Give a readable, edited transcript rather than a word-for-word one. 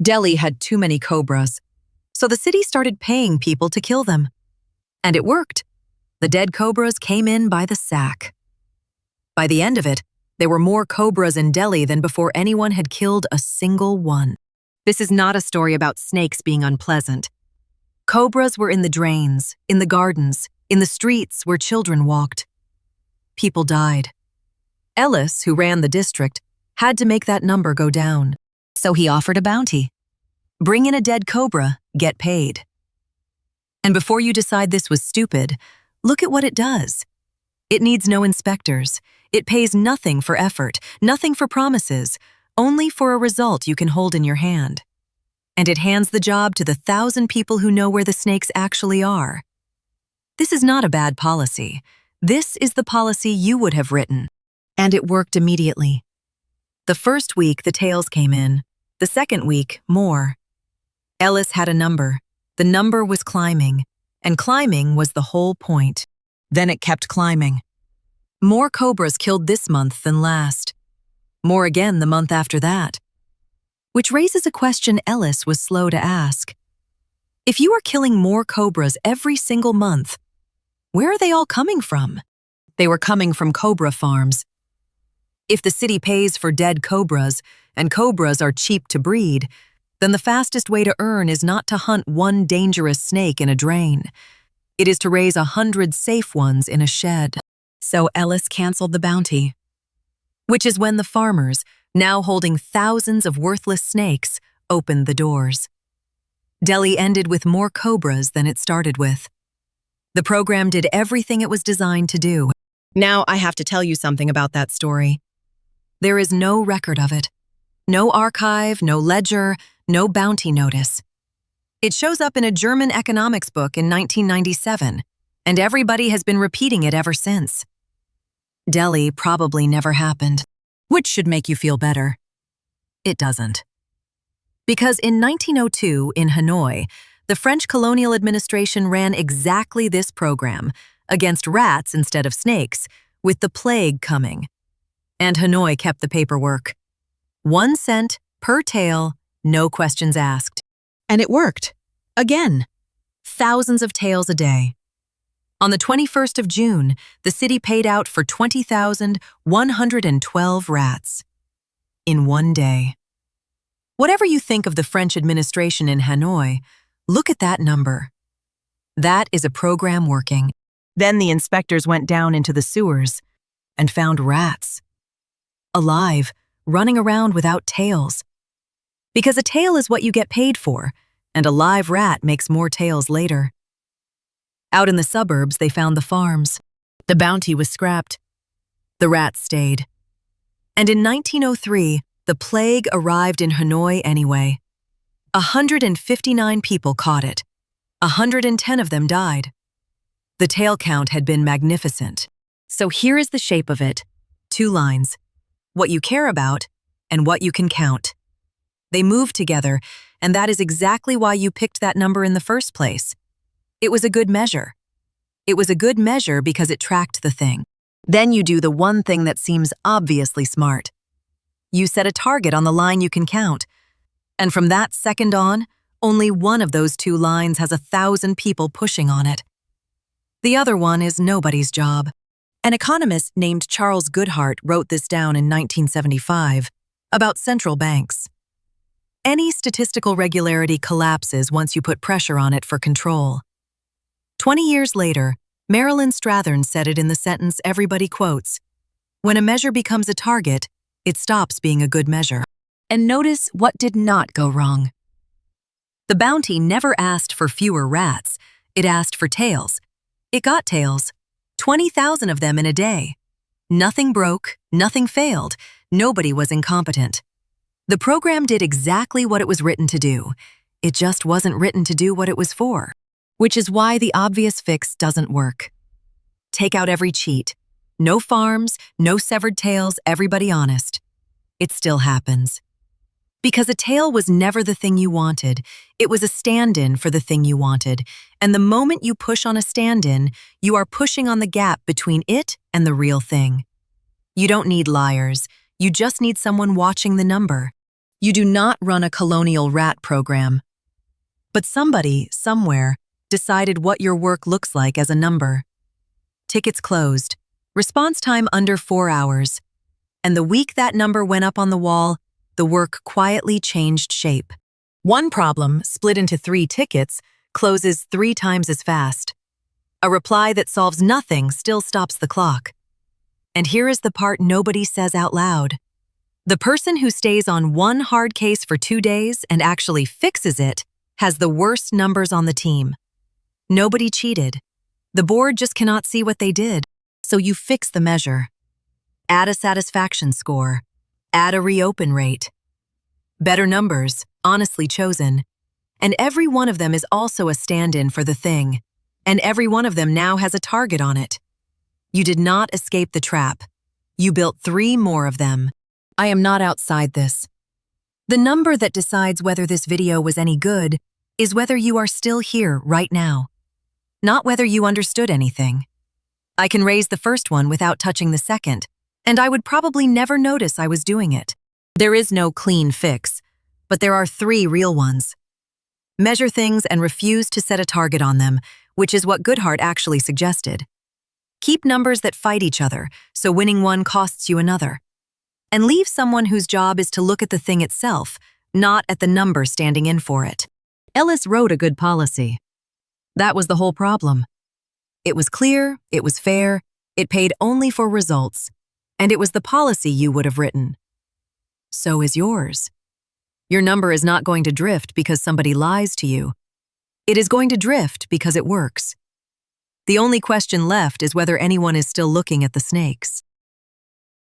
Delhi had too many cobras, so the city started paying people to kill them. And it worked. The dead cobras came in by the sack. By the end of it, there were more cobras in Delhi than before anyone had killed a single one. This is not a story about snakes being unpleasant. Cobras were in the drains, in the gardens, in the streets where children walked. People died. Ellis, who ran the district, had to make that number go down. So he offered a bounty. Bring in a dead cobra, get paid. And before you decide this was stupid, look at what it does. It needs no inspectors. It pays nothing for effort, nothing for promises, only for a result you can hold in your hand. And it hands the job to the 1,000 people who know where the snakes actually are. This is not a bad policy. This is the policy you would have written. And it worked immediately. The first week, the tails came in. The second week, more. Ellis had a number. The number was climbing, and climbing was the whole point. Then it kept climbing. More cobras killed this month than last. More again the month after that. Which raises a question Ellis was slow to ask. If you are killing more cobras every single month, where are they all coming from? They were coming from cobra farms. If the city pays for dead cobras, and cobras are cheap to breed, then the fastest way to earn is not to hunt one dangerous snake in a drain. It is to raise 100 safe ones in a shed. So Ellis canceled the bounty. Which is when the farmers, now holding thousands of worthless snakes, opened the doors. Delhi ended with more cobras than it started with. The program did everything it was designed to do. Now I have to tell you something about that story. There is no record of it. No archive, no ledger, no bounty notice. It shows up in a German economics book in 1997, and everybody has been repeating it ever since. Delhi probably never happened, which should make you feel better. It doesn't. Because in 1902, in Hanoi, the French colonial administration ran exactly this program, against rats instead of snakes, with the plague coming. And Hanoi kept the paperwork. 1 cent per tail, no questions asked. And it worked. Again. Thousands of tails a day. On the 21st of June, the city paid out for 20,112 rats. In one day. Whatever you think of the French administration in Hanoi, look at that number. That is a program working. Then the inspectors went down into the sewers and found rats. Alive, running around without tails. Because a tail is what you get paid for, and a live rat makes more tails later. Out in the suburbs, they found the farms. The bounty was scrapped. The rats stayed. And in 1903, the plague arrived in Hanoi anyway. 159 people caught it. 110 of them died. The tail count had been magnificent. So here is the shape of it. 2 lines. What you care about and what you can count. They move together, and that is exactly why you picked that number in the first place. It was a good measure. It was a good measure because it tracked the thing. Then you do the one thing that seems obviously smart. You set a target on the line you can count. And from that second on, only one of those 2 lines has 1,000 people pushing on it. The other one is nobody's job. An economist named Charles Goodhart wrote this down in 1975 about central banks. Any statistical regularity collapses once you put pressure on it for control. 20 years later, Marilyn Strathern said it in the sentence everybody quotes. When a measure becomes a target, it stops being a good measure. And notice what did not go wrong. The bounty never asked for fewer rats. It asked for tails. It got tails. 20,000 of them in a day. Nothing broke, nothing failed, nobody was incompetent. The program did exactly what it was written to do. It just wasn't written to do what it was for. Which is why the obvious fix doesn't work. Take out every cheat. No farms, no severed tails, everybody honest. It still happens. Because a tail was never the thing you wanted, it was a stand-in for the thing you wanted, and the moment you push on a stand-in, you are pushing on the gap between it and the real thing. You don't need liars, you just need someone watching the number. You do not run a colonial rat program. But somebody, somewhere, decided what your work looks like as a number. Tickets closed. Response time under 4 hours. And the week that number went up on the wall, the work quietly changed shape. One problem, split into 3 tickets, closes 3 times as fast. A reply that solves nothing still stops the clock. And here is the part nobody says out loud. The person who stays on one hard case for 2 days and actually fixes it has the worst numbers on the team. Nobody cheated. The board just cannot see what they did, so you fix the measure. Add a satisfaction score. Add a reopen rate. Better numbers, honestly chosen. And every one of them is also a stand-in for the thing. And every one of them now has a target on it. You did not escape the trap. You built 3 more of them. I am not outside this. The number that decides whether this video was any good is whether you are still here right now. Not whether you understood anything. I can raise the first one without touching the second, and I would probably never notice I was doing it. There is no clean fix, but there are 3 real ones. Measure things and refuse to set a target on them, which is what Goodhart actually suggested. Keep numbers that fight each other, so winning one costs you another. And leave someone whose job is to look at the thing itself, not at the number standing in for it. Ellis wrote a good policy. That was the whole problem. It was clear, it was fair, it paid only for results, and it was the policy you would have written. So is yours. Your number is not going to drift because somebody lies to you. It is going to drift because it works. The only question left is whether anyone is still looking at the snakes.